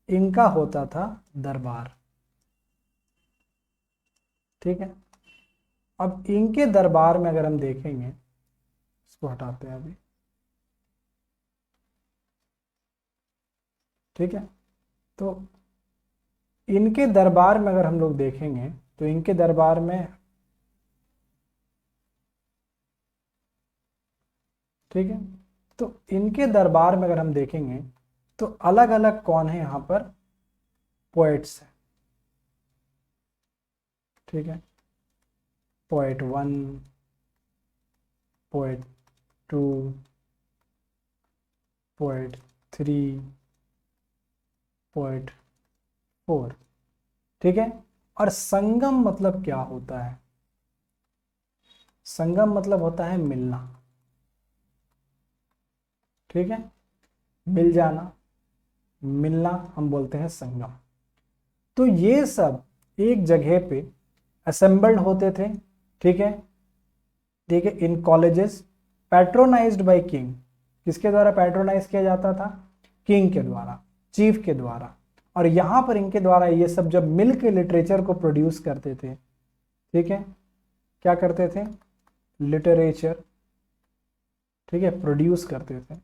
Speaker 1: इनका होता था दरबार, ठीक है। अब इनके दरबार में अगर हम देखेंगे, इसको हटाते हैं अभी, ठीक है। तो इनके दरबार में अगर हम लोग देखेंगे तो इनके दरबार में, ठीक है, तो इनके दरबार में अगर हम देखेंगे तो अलग अलग कौन है यहाँ पर, पोएट्स हैं, ठीक है, पोएट 1, पोएट 2, पोएट 3, पोएट 4, ठीक है। और संगम मतलब क्या होता है? संगम मतलब होता है मिलना, ठीक है, मिल जाना, मिलना हम बोलते हैं संगम। तो ये सब एक जगह पे असेंबल्ड होते थे, ठीक है, ठीक है, इन कॉलेजेस, पैट्रोनाइज्ड बाय किंग। किसके द्वारा पैट्रोनाइज किया जाता था? किंग के द्वारा, चीफ के द्वारा। और यहां पर इनके द्वारा ये सब जब मिल के लिटरेचर को प्रोड्यूस करते थे, ठीक है, क्या करते थे? लिटरेचर, ठीक है, प्रोड्यूस करते थे,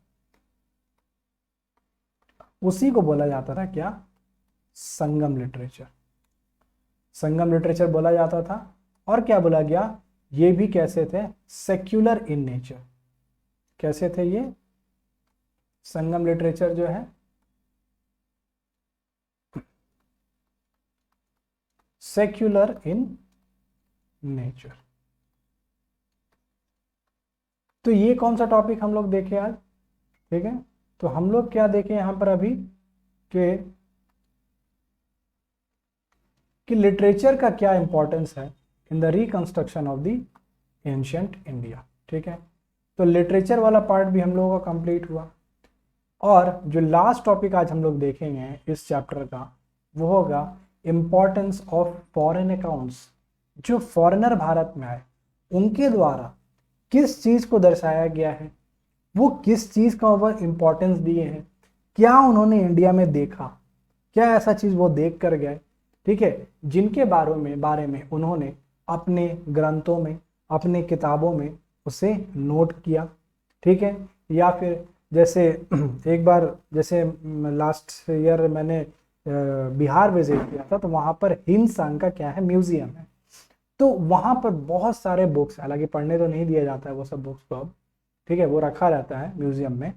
Speaker 1: उसी को बोला जाता था क्या? संगम लिटरेचर। संगम लिटरेचर बोला जाता था। और क्या बोला गया? ये भी कैसे थे? Secular in nature. कैसे थे ये? संगम लिटरेचर जो है सेक्युलर इन नेचर। तो ये कौन सा टॉपिक हम लोग देखे आज? ठीक है, तो हम लोग क्या देखें यहां पर अभी कि लिटरेचर का क्या इंपॉर्टेंस है in the reconstruction of the ancient India. ठीक है, तो लिटरेचर वाला पार्ट भी हम लोगों का कंप्लीट हुआ। और जो लास्ट टॉपिक आज हम लोग देखेंगे इस चैप्टर का वो होगा इंपॉर्टेंस ऑफ फॉरेन अकाउंट्स। जो फॉरेनर भारत में आए उनके द्वारा किस चीज को दर्शाया गया है, वो किस चीज का ऊपर इंपॉर्टेंस दिए हैं, क्या उन्होंने इंडिया में देखा, क्या ऐसा चीज वो देख कर गए, ठीक है, जिनके बारे में उन्होंने अपने ग्रंथों में, अपने किताबों में उसे नोट किया। ठीक है, या फिर जैसे एक बार जैसे लास्ट ईयर मैंने बिहार विजिट किया था, तो वहां पर हिंदुस्तान का क्या है, म्यूजियम है। तो वहां पर बहुत सारे बुक्स, हालांकि पढ़ने तो नहीं दिया जाता है वो सब बुक्स को अब, ठीक है, वो रखा रहता है म्यूजियम में।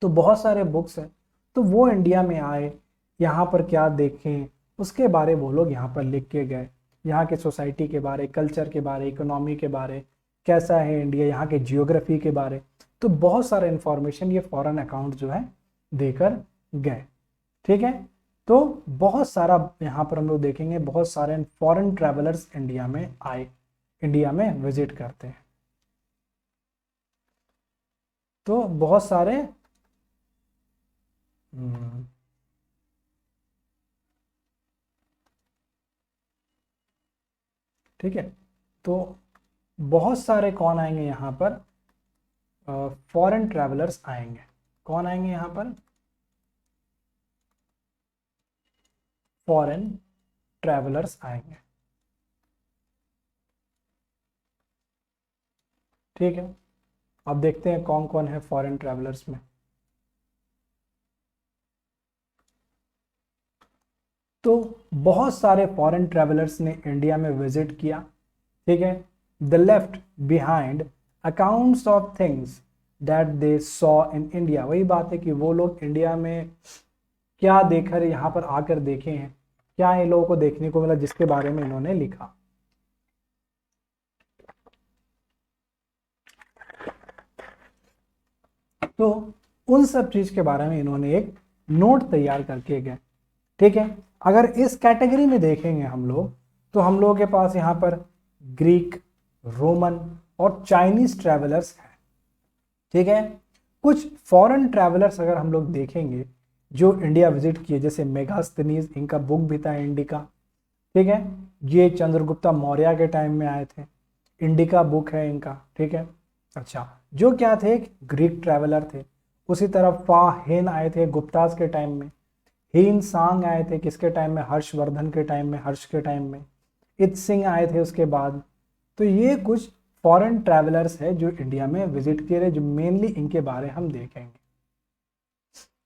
Speaker 1: तो बहुत सारे बुक्स हैं, तो वो इंडिया में आए, यहाँ पर क्या देखें उसके बारे वो लोग यहाँ पर लिख के गए। यहाँ के सोसाइटी के बारे, कल्चर के बारे, इकोनॉमी के बारे, कैसा है इंडिया, यहाँ के जियोग्राफी के बारे। तो बहुत सारा इंफॉर्मेशन ये फॉरेन अकाउंट जो है देकर गए। ठीक है, तो बहुत सारा यहाँ पर हम लोग देखेंगे, बहुत सारे फॉरेन ट्रैवलर्स इंडिया में आए, इंडिया में विजिट करते हैं। तो बहुत सारे ठीक है, तो बहुत सारे कौन आएंगे यहाँ पर? फॉरेन ट्रैवलर्स आएंगे। कौन आएंगे यहाँ पर? फॉरेन ट्रैवलर्स आएंगे। ठीक है, अब देखते हैं कौन कौन है फॉरेन ट्रैवलर्स में। तो बहुत सारे फॉरेन ट्रैवलर्स ने इंडिया में विजिट किया। ठीक है, the left behind accounts of things that they saw in India. वही बात है कि वो लोग इंडिया में क्या देखकर यहाँ पर आकर देखे हैं, क्या इन लोगों को देखने को मिला जिसके बारे में इन्होंने लिखा। तो उन सब चीज के बारे में इन्होंने एक नोट तैयार करके गए। ठीक है, अगर इस कैटेगरी में देखेंगे हम लोग, तो हम लोगों के पास यहाँ पर ग्रीक, रोमन और चाइनीज ट्रैवलर्स हैं। ठीक है, कुछ फॉरेन ट्रैवलर्स अगर हम लोग देखेंगे जो इंडिया विजिट किए, जैसे मेगास्थनीज, इनका बुक भी था इंडिका। ठीक है, ये चंद्रगुप्ता मौर्य के टाइम में आए थे, इंडिका बुक है इनका। ठीक है, अच्छा, जो क्या थे, एक ग्रीक ट्रैवलर थे। उसी तरह फा हेन आए थे गुप्ताज के टाइम में। हीन सांग आए थे किसके टाइम में? हर्षवर्धन के टाइम में, हर्ष के टाइम में। इत सिंह आए थे उसके बाद। तो ये कुछ फॉरेन ट्रैवलर्स है जो इंडिया में विजिट किए रहे, जो मेनली इनके बारे हम देखेंगे।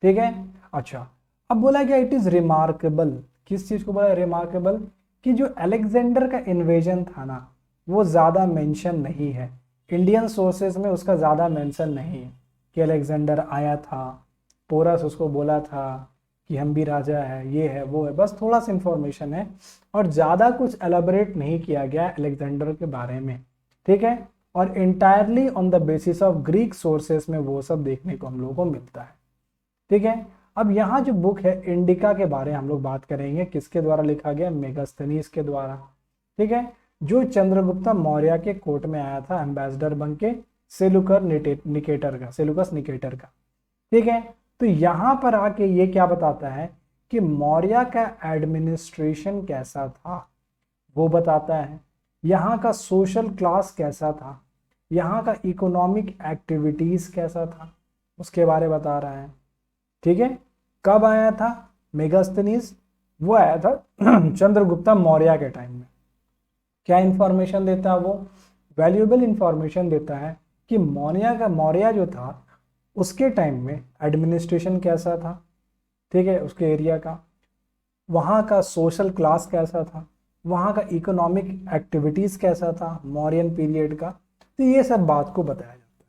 Speaker 1: ठीक है, अच्छा, अब बोला गया इट इज रिमार्केबल। किस चीज को बोला रिमार्केबल? कि जो अलेक्जेंडर का इन्वेजन था ना, वो ज्यादा मेंशन नहीं है इंडियन सोर्सेज में, उसका ज्यादा मेंशन नहीं है कि अलेक्जेंडर आया था, पोरस उसको बोला था, कि हम भी राजा है, ये है वो है, बस थोड़ा सा इंफॉर्मेशन है और ज़्यादा कुछ एलाबोरेट नहीं किया गया अलेक्जेंडर के बारे में, ठीक है। और entirely on the basis of Greek sources में वो सब देखने को हम लोगों को मिलता है, ठीक है। अब यहाँ जो बुक है इंडिका के बारे में हम लोग बात करेंगे, किसके द्वारा लिखा गया, मेगास्थनीज के द्वारा, ठीक है, जो चंद्रगुप्ता मौर्य के कोर्ट में आया था एम्बेसडर बन के सेलुकस निकेटर का, ठीक है। तो यहाँ पर आके ये क्या बताता है कि मौर्य का एडमिनिस्ट्रेशन कैसा था वो बताता है, यहाँ का सोशल क्लास कैसा था, यहाँ का इकोनॉमिक एक्टिविटीज कैसा था उसके बारे में बता रहा है, ठीक है। कब आया था मेगास्थनीज, वो आया था चंद्रगुप्ता मौर्य के टाइम में। क्या इंफॉर्मेशन देता है वो, वैल्यूएबल इंफॉर्मेशन देता है कि मौर्य जो था उसके टाइम में एडमिनिस्ट्रेशन कैसा था, ठीक है, उसके एरिया का, वहाँ का सोशल क्लास कैसा था, वहाँ का इकोनॉमिक एक्टिविटीज़ कैसा था मौर्यन पीरियड का, तो ये सब बात को बताया जाता है,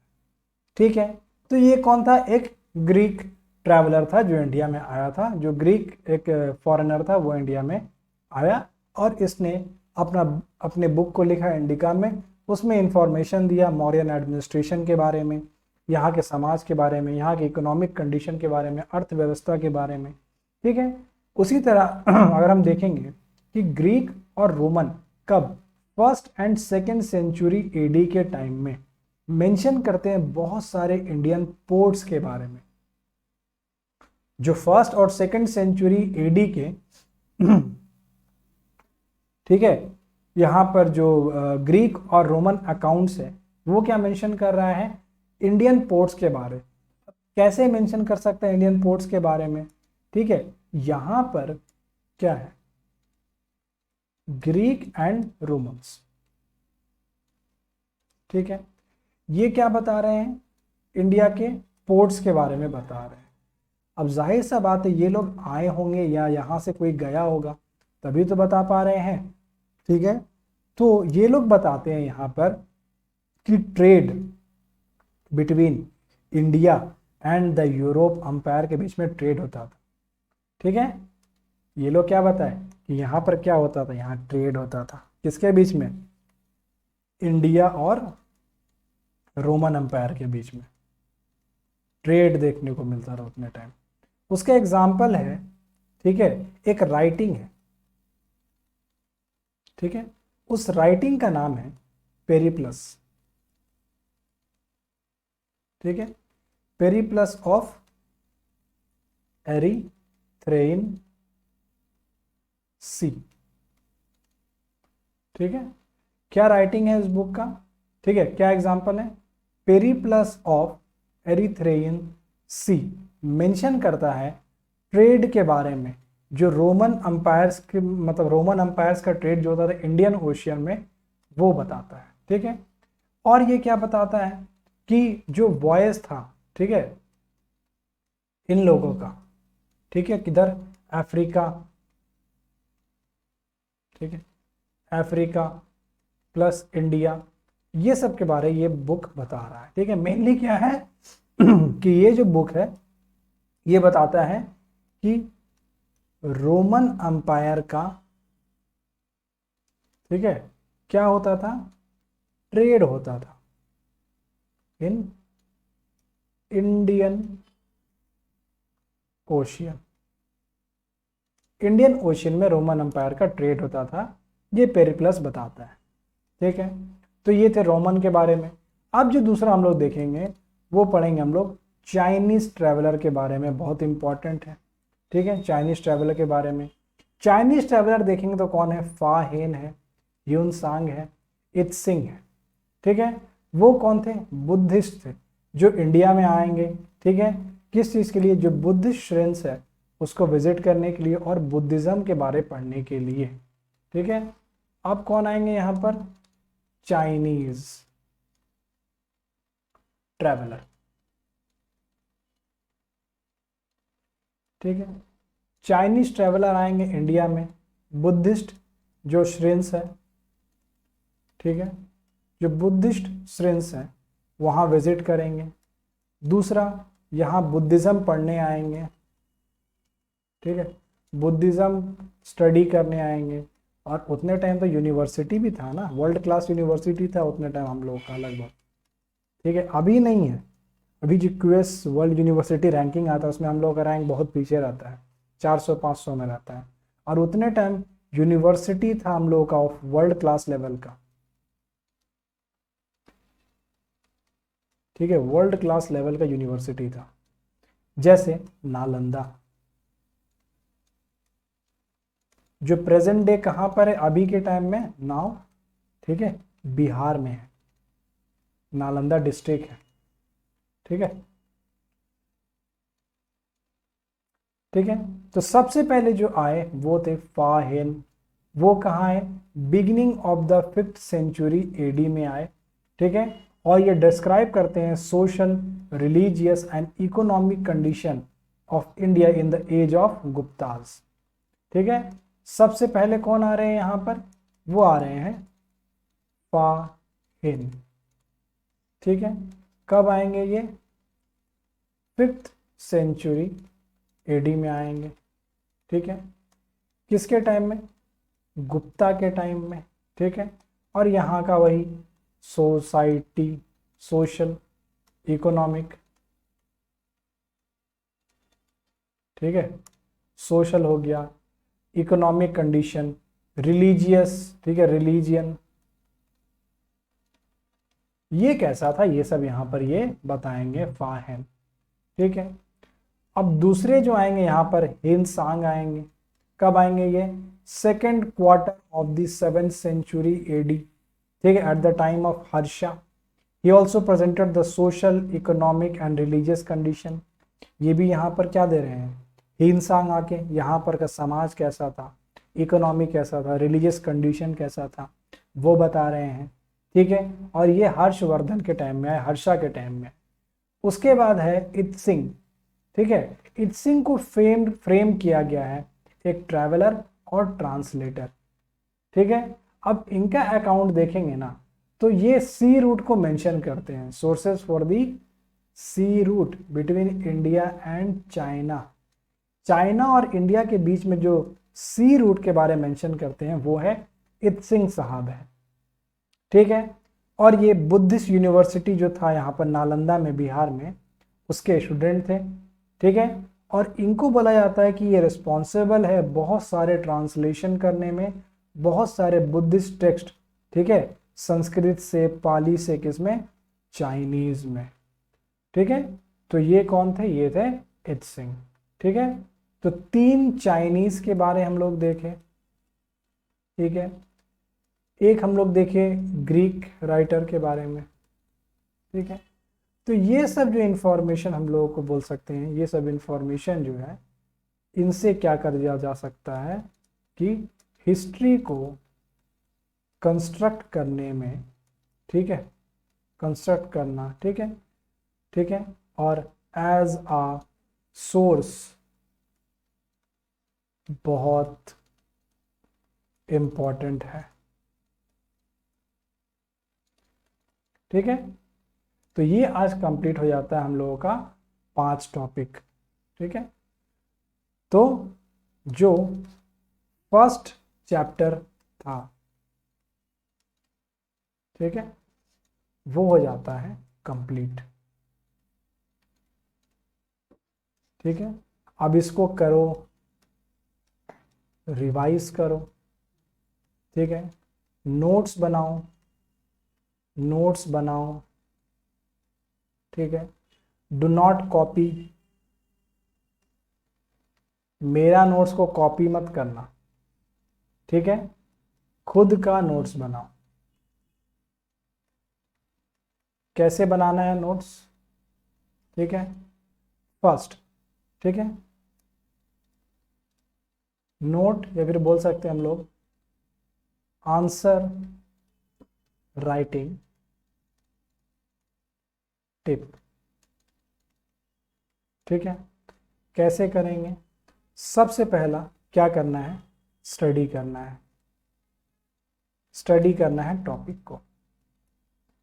Speaker 1: ठीक है। तो ये कौन था, एक ग्रीक ट्रैवलर था जो इंडिया में आया था, जो ग्रीक एक फॉरेनर था वो इंडिया में आया और इसने अपने बुक को लिखा इंडिका में, उसमें इंफॉर्मेशन दिया मौर्यन एडमिनिस्ट्रेशन के बारे में, यहाँ के समाज के बारे में, यहाँ के इकोनॉमिक कंडीशन के बारे में, अर्थव्यवस्था के बारे में, ठीक है। उसी तरह अगर हम देखेंगे कि ग्रीक और रोमन कब first and second century AD के टाइम में मेंशन करते हैं बहुत सारे इंडियन पोर्ट्स के बारे में, जो फर्स्ट और सेकेंड सेंचुरी एडी के ठीक है, यहाँ पर जो ग्रीक और रोमन अकाउंट्स है वो क्या मेंशन कर रहा है, इंडियन पोर्ट्स के बारे। कैसे मेंशन कर सकता है इंडियन पोर्ट्स के बारे में, ठीक है, यहाँ पर क्या है, ग्रीक एंड रोमन्स, ठीक है, ये क्या बता रहे हैं, इंडिया के पोर्ट्स के बारे में बता रहे हैं। अब जाहिर सा बात है ये लोग आए होंगे या यहाँ से कोई गया होगा तभी तो बता पा रहे हैं, ठीक है। तो ये लोग बताते हैं यहाँ पर कि trade between India and the Europe umpire के बीच में ट्रेड होता था, ठीक है। ये लोग क्या बताए कि यहाँ पर क्या होता था, यहाँ ट्रेड होता था किसके बीच में, इंडिया और रोमन अंपायर के बीच में ट्रेड देखने को मिलता था उतने टाइम। उसका एग्जाम्पल है, ठीक है, एक राइटिंग है, ठीक है, उस राइटिंग का नाम है पेरिप्लस, ठीक है, पेरिप्लस ऑफ एरिथ्रेइन सी, ठीक है। क्या राइटिंग है इस बुक का, ठीक है, क्या एग्जाम्पल है, पेरिप्लस ऑफ एरिथ्रेइन सी मेंशन करता है ट्रेड के बारे में, जो रोमन अंपायर्स के मतलब रोमन अंपायर्स का ट्रेड जो होता था इंडियन ओशियन में वो बताता है, ठीक है। और ये क्या बताता है कि जो वॉयस था, ठीक है, इन लोगों का, ठीक है, किधर, अफ्रीका, ठीक है, अफ्रीका प्लस इंडिया, ये सब के बारे ये बुक बता रहा है, ठीक है। मेनली क्या है कि ये जो बुक है ये बताता है कि रोमन अंपायर का, ठीक है, क्या होता था, ट्रेड होता था in Indian ocean, Indian ocean में रोमन अंपायर का ट्रेड होता था, ये पेरिप्लस बताता है, ठीक है। तो ये थे रोमन के बारे में। अब जो दूसरा हम लोग देखेंगे वो पढ़ेंगे हम लोग चाइनीज ट्रैवलर के बारे में, बहुत इंपॉर्टेंट है, ठीक है, चाइनीज ट्रैवलर के बारे में। चाइनीज ट्रैवलर देखेंगे तो कौन है, फा हेन है, ह्यून सांग है, इत्सिंग है, ठीक है। वो कौन थे, बुद्धिस्ट थे जो इंडिया में आएंगे, ठीक है, किस चीज़ के लिए, जो बुद्धिस्ट श्रेन्स है उसको विजिट करने के लिए और बुद्धिज्म के बारे पढ़ने के लिए, ठीक है। अब कौन आएंगे यहाँ पर, चाइनीज ट्रैवलर, ठीक है, चाइनीज ट्रैवलर आएंगे इंडिया में, बुद्धिस्ट जो श्रेन्स है, ठीक है, जो बुद्धिस्ट श्रेन्स हैं वहाँ विजिट करेंगे। दूसरा यहाँ बुद्धिज्म पढ़ने आएंगे, ठीक है, बुद्धिज़्म स्टडी करने आएंगे। और उतने टाइम तो यूनिवर्सिटी भी था ना, वर्ल्ड क्लास यूनिवर्सिटी था उतने टाइम हम लोगों का लगभग। ठीक है, अभी नहीं है। अभी जो क्यूएस वर्ल्ड यूनिवर्सिटी रैंकिंग आता है उसमें हम लोगों का रैंक बहुत पीछे रहता है, 400-500 में रहता है। और उतने टाइम यूनिवर्सिटी था हम लोगों का ऑफ वर्ल्ड क्लास लेवल का। ठीक है, वर्ल्ड क्लास लेवल का यूनिवर्सिटी था, जैसे नालंदा, जो प्रेजेंट डे कहां पर है अभी के टाइम में, नाउ, ठीक है, बिहार में है, नालंदा डिस्ट्रिक्ट है। ठीक है, ठीक है। तो सबसे पहले जो आए वो थे फाहेन। वो कहाँ है, beginning of the 5th century AD में आए। ठीक है, और ये डिस्क्राइब करते हैं social, religious and economic condition of India in the age of Guptas. ठीक है, सबसे पहले कौन आ रहे हैं यहां पर, वो आ रहे हैं फाहेन। ठीक है, कब आएंगे ये, 5th सेंचुरी एडी में आएंगे। ठीक है, किसके टाइम में, गुप्ता के टाइम में। ठीक है, और यहाँ का वही सोसाइटी, सोशल, इकोनॉमिक, ठीक है, सोशल हो गया, इकोनॉमिक कंडीशन, रिलीजियस, ठीक है, रिलीजियन, ये कैसा था ये सब यहाँ पर ये बताएंगे फाहेन। ठीक है, अब दूसरे जो आएंगे यहाँ पर हिंसांग आएंगे। कब आएंगे ये, 2nd quarter of the 7th century AD. ठीक है, at the time of Harsha. He also presented the social, economic and religious condition. ये भी यहाँ पर क्या दे रहे हैं, हिंसांग आके यहाँ पर का समाज कैसा था, इकोनॉमिक कैसा था, रिलीजियस कंडीशन कैसा था, वो बता रहे हैं। ठीक है, और ये हर्षवर्धन के टाइम में है, हर्षा के टाइम में। उसके बाद है इत्सिंग। ठीक है, इत्सिंग को फ्रेम किया गया है एक ट्रैवलर और ट्रांसलेटर। ठीक है, अब इनका अकाउंट देखेंगे ना तो ये सी रूट को मेंशन करते हैं, sources for the sea route between India and China. China और इंडिया के बीच में जो सी रूट के बारे में मेंशन करते हैं वो है इत्सिंग साहब है। ठीक है, और ये बुद्धिस्ट यूनिवर्सिटी जो था यहाँ पर नालंदा में बिहार में, उसके स्टूडेंट थे। ठीक है, और इनको बोला जाता है कि ये रिस्पॉन्सिबल है बहुत सारे ट्रांसलेशन करने में, बहुत सारे बुद्धिस्ट टेक्स्ट, ठीक है, संस्कृत से, पाली से, किसमें, चाइनीज में। ठीक है, तो ये कौन थे, ये थे इत्सिंग। ठीक है, तो 3 चाइनीज के बारे हम लोग देखें। ठीक है, एक हम लोग देखे ग्रीक राइटर के बारे में। ठीक है, तो ये सब जो इंफॉर्मेशन हम लोगों को बोल सकते हैं, ये सब इंफॉर्मेशन जो है इनसे क्या कर दिया जा सकता है कि हिस्ट्री को कंस्ट्रक्ट करने में, ठीक है, कंस्ट्रक्ट करना, ठीक है, ठीक है, और एज अ सोर्स बहुत इम्पॉर्टेंट है। ठीक है, तो ये आज कंप्लीट हो जाता है हम लोगों का 5 टॉपिक। ठीक है, तो जो फर्स्ट चैप्टर था, ठीक है, वो हो जाता है कंप्लीट। ठीक है, अब इसको करो, रिवाइज करो। ठीक है, नोट्स बनाओ, नोट्स बनाओ। ठीक है, डू नॉट कॉपी, मेरा नोट्स को कॉपी मत करना। ठीक है, खुद का नोट्स बनाओ। कैसे बनाना है नोट्स, ठीक है, फर्स्ट, ठीक है, नोट या फिर बोल सकते हैं हम लोग आंसर राइटिंग टिप। ठीक है, कैसे करेंगे, सबसे पहला क्या करना है, स्टडी करना है, स्टडी करना है टॉपिक को।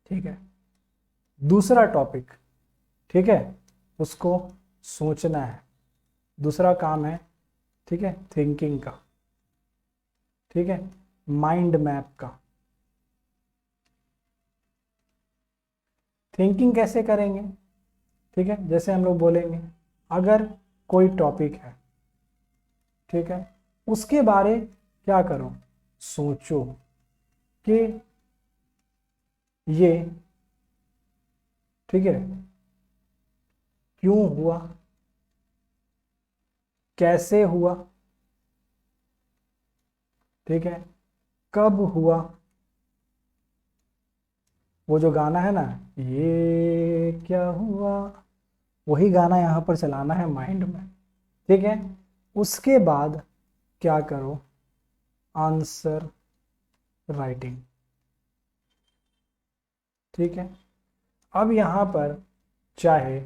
Speaker 1: ठीक है, दूसरा टॉपिक, ठीक है, उसको सोचना है। दूसरा काम है ठीक है, थिंकिंग का, ठीक है, माइंड मैप का। थिंकिंग कैसे करेंगे? ठीक है, जैसे हम लोग बोलेंगे अगर कोई टॉपिक है, ठीक है, उसके बारे क्या करो, सोचो कि ये, ठीक है, क्यों हुआ, कैसे हुआ, ठीक है, कब हुआ। वो जो गाना है ना, ये क्या हुआ, वही गाना यहाँ पर चलाना है माइंड में, ठीक है। उसके बाद क्या करो, आंसर राइटिंग, ठीक है। अब यहाँ पर चाहे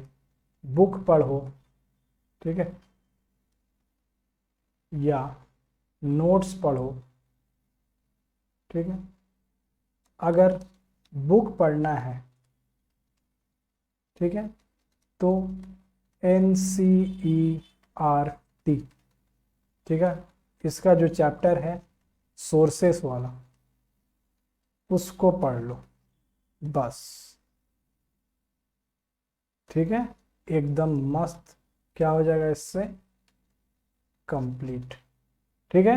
Speaker 1: बुक पढ़ो, ठीक है, या नोट्स पढ़ो, ठीक है। अगर बुक पढ़ना है, ठीक है, तो NCERT, ठीक है, इसका जो चैप्टर है सोर्सेस वाला, उसको पढ़ लो बस, ठीक है। एकदम मस्त, क्या हो जाएगा इससे, कंप्लीट, ठीक है।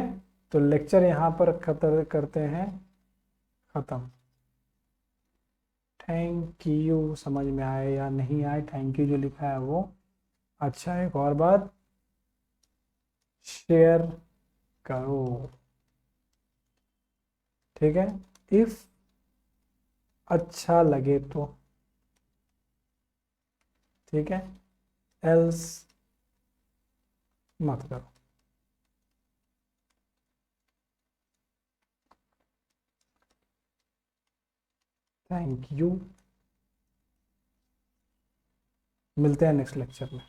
Speaker 1: तो लेक्चर यहाँ पर खत्म करते हैं, खत्म। थैंक यू, समझ में आए या नहीं आए, थैंक यू जो लिखा है वो। अच्छा, एक और बात, शेयर करो, ठीक है, इफ अच्छा लगे तो, ठीक है, एल्स मत करो। थैंक यू, मिलते हैं नेक्स्ट लेक्चर में।